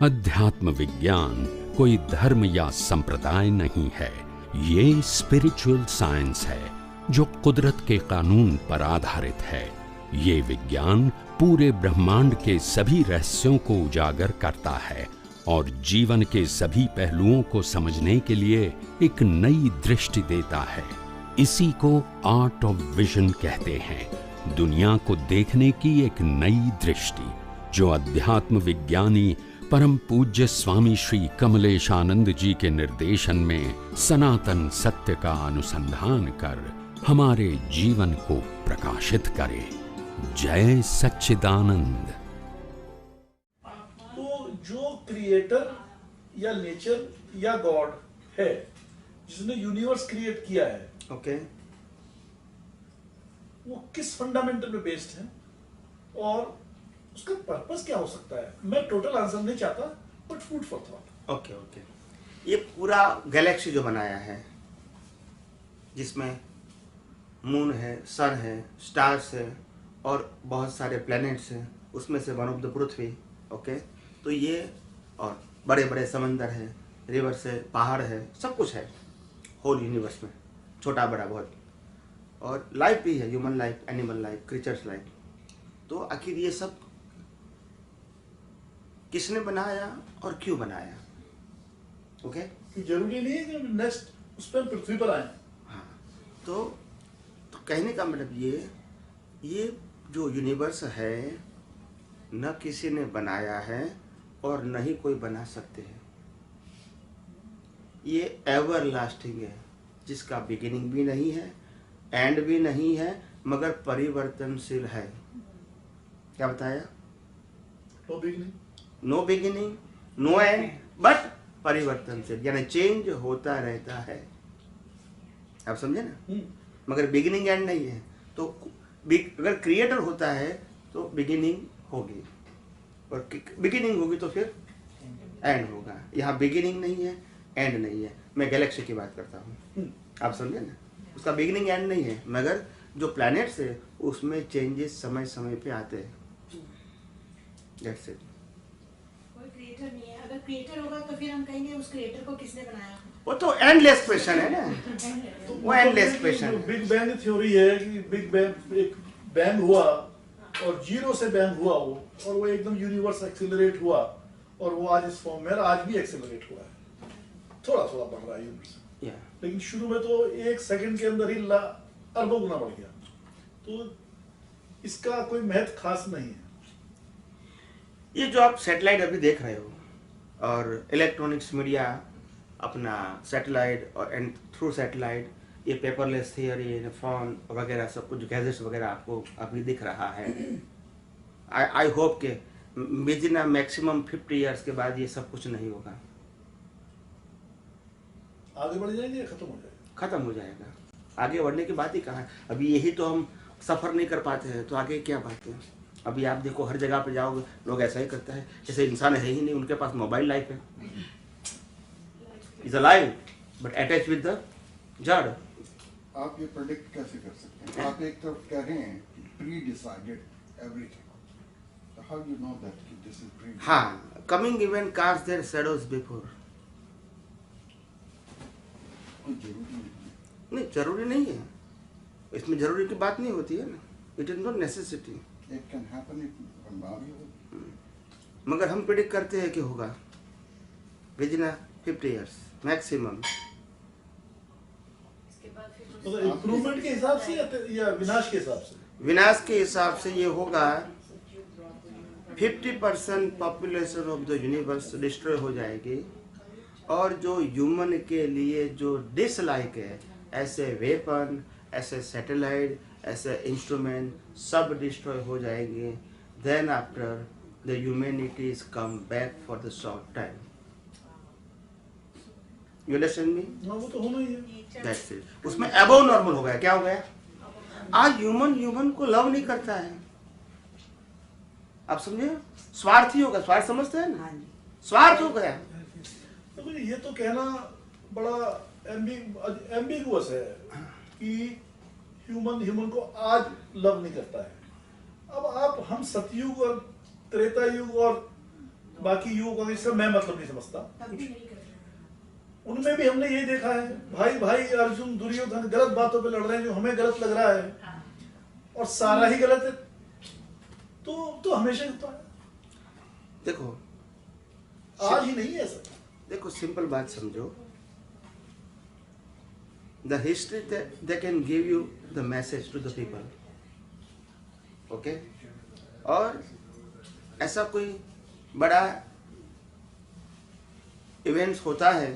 अध्यात्म विज्ञान कोई धर्म या संप्रदाय नहीं है, ये स्पिरिचुअल साइंस है जो कुदरत के कानून पर आधारित है। ये विज्ञान पूरे ब्रह्मांड के सभी रहस्यों को उजागर करता है और जीवन के सभी पहलुओं को समझने के लिए एक नई दृष्टि देता है। इसी को आर्ट ऑफ विजन कहते हैं, दुनिया को देखने की एक नई दृष्टि, जो अध्यात्म विज्ञानी परम पूज्य स्वामी श्री कमलेशानंद जी के निर्देशन में सनातन सत्य का अनुसंधान कर हमारे जीवन को प्रकाशित करे। जय सच्चिदानंद। तो जो क्रिएटर या नेचर या गॉड है जिसने यूनिवर्स क्रिएट किया है, ओके, वो किस फंडामेंटल पे बेस्ड है और उसका पर्पस क्या हो सकता है? मैं टोटल आंसर नहीं चाहता, but food for thought. Okay okay. ये पूरा गैलेक्सी जो बनाया है, जिसमें मून है, सन है, स्टार्स है और बहुत सारे प्लैनेट्स हैं, उसमें से one of the Prithvi. Okay, तो ये और बड़े बड़े समंदर हैं, रिवर से पहाड़ है, सब कुछ है होल यूनिवर्स में, छोटा बड़ा बहुत, और लाइफ भी है, human life, animal life, creatures life. तो आखिर ये सब किसने बनाया और क्यों बनाया? ओके, जरूरी नहीं है कि नेक्स्ट उस पर पृथ्वी पर आए। हाँ, तो कहने का मतलब ये जो यूनिवर्स है न किसी ने बनाया है और न ही कोई बना सकते हैं। ये एवर लास्टिंग है, जिसका बिगिनिंग भी नहीं है, एंड भी नहीं है, मगर परिवर्तनशील है। क्या बताया? No beginning, no end, but परिवर्तनशील, यानी चेंज होता रहता है। आप समझे ना? मगर बिगिनिंग एंड नहीं है। तो अगर क्रिएटर होता है तो बिगिनिंग होगी, और बिगिनिंग होगी तो फिर एंड होगा। यहाँ बिगिनिंग नहीं है, एंड नहीं है। मैं गैलेक्सी की बात करता हूँ, आप समझे ना? उसका बिगिनिंग एंड नहीं है, मगर जो प्लैनेट्स है उसमें चेंजेस समय समय पे आते हैं। That's it. कोई क्रिएटर नहीं है। अगर क्रिएटर होगा तो फिर हम कहेंगे उस क्रिएटर को किसने बनाया? वो तो एंडलेस क्वेश्चन है ना, वो endless question. Big bang theory है कि बिग बैंग एक बैंग हुआ और जीरो से बैंग हुआ वो, और वो एकदम यूनिवर्स एक्सेलरेट हुआ और वो आज इस फॉर्म में, आज भी एक्सेलरेट हुआ है, थोड़ा थोड़ा बढ़ रहा है यूनिवर्स। लेकिन शुरू में तो एक सेकंड के अंदर ही अरबों गुना बढ़ गया। तो इसका कोई महत्व खास नहीं है। ये जो आप सैटेलाइट अभी देख रहे हो और इलेक्ट्रॉनिक्स मीडिया अपना सैटेलाइट और एंड थ्रू सैटेलाइट, ये पेपरलेस थियरी, फोन वगैरह सब कुछ गैजेट्स वगैरह आपको अभी दिख रहा है। आई होप के विदिन अ मैक्सिमम 50 ईयर्स के बाद ये सब कुछ नहीं होगा। आगे बढ़ जाएंगे, खत्म हो जाएगा। खत्म हो जाएगा। आगे बढ़ने की बात ही कहाँ है? अभी यही तो हम सफ़र नहीं कर पाते हैं, तो आगे क्या बात है? अभी आप देखो, हर जगह पे जाओगे लोग ऐसा ही करता है, जैसे इंसान है ही नहीं, उनके पास मोबाइल लाइफ है, is alive but attach with the जड़। आप ये प्रेडिक्ट कैसे कर सकते हैं? आप एक तरफ कह रहे हैं कि प्री डिसाइडेड एवरीथिंग, तो हाउ यू नो दैट कि दिस इज प्री? हाँ, coming event cast their shadows before. नहीं, जरूरी नहीं है, इसमें जरूरी की बात नहीं होती है ना, it is not necessity. It can happen if मगर हम प्रेडिक्ट करते हैं कि होगा विदिन 50 ईयर्स मैक्सिमम। मतलब इम्प्रूवमेंट के हिसाब से या विनाश के हिसाब से? विनाश के हिसाब से ये होगा 50% population of the universe destroy हो जाएगी, और जो ह्यूमन के लिए जो डिसलाइक है, ऐसे वेपन, ऐसे सैटेलाइट, ऐसे इंस्ट्रूमेंट सब डिस्ट्रॉय हो जाएंगे। Then after the humanity is come back for the short time. You understand me? वो तो होना ही है। That's it. उसमें अबव नॉर्मल हो गया। क्या हो गया? आज ह्यूमन को लव नहीं करता है। आप समझे? स्वार्थी हो गया। स्वार्थ समझते हैं ना? स्वार्थ हो गया। तो ये तो कहना बड़ा एम्बिगुअस है कि ह्यूमन को आज लव नहीं करता है। अब आप हम सतयुग और त्रेता युग और बाकी युगों का इससे मैं मतलब नहीं समझता। तब भी नहीं कर रहे हैं। उनमें भी हमने यही देखा है, भाई भाई अर्जुन दुर्योधन गलत बातों पे लड़ रहे हैं जो हमें गलत लग रहा है, और सारा ही गलत है, तो हमेशा होता है, देखो आज ही नहीं है ऐसा। देखो सिंपल बात समझो, the history they can give you the message to the people, okay, और ऐसा कोई बड़ा इवेंट्स होता है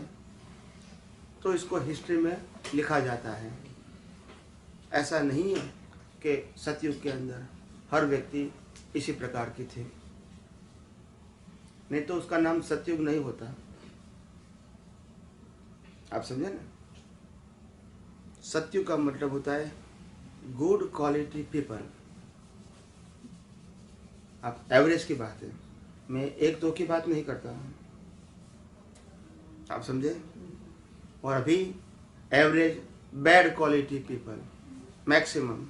तो इसको हिस्ट्री में लिखा जाता है। ऐसा नहीं है कि सतयुग के अंदर हर व्यक्ति इसी प्रकार की थे, नहीं तो उसका नाम सतयुग नहीं होता। आप समझे ना, सतयुग का मतलब होता है गुड क्वालिटी पीपल। आप एवरेज की बात है, मैं एक दो की बात नहीं करता हूँ, आप समझे। और अभी average bad quality people maximum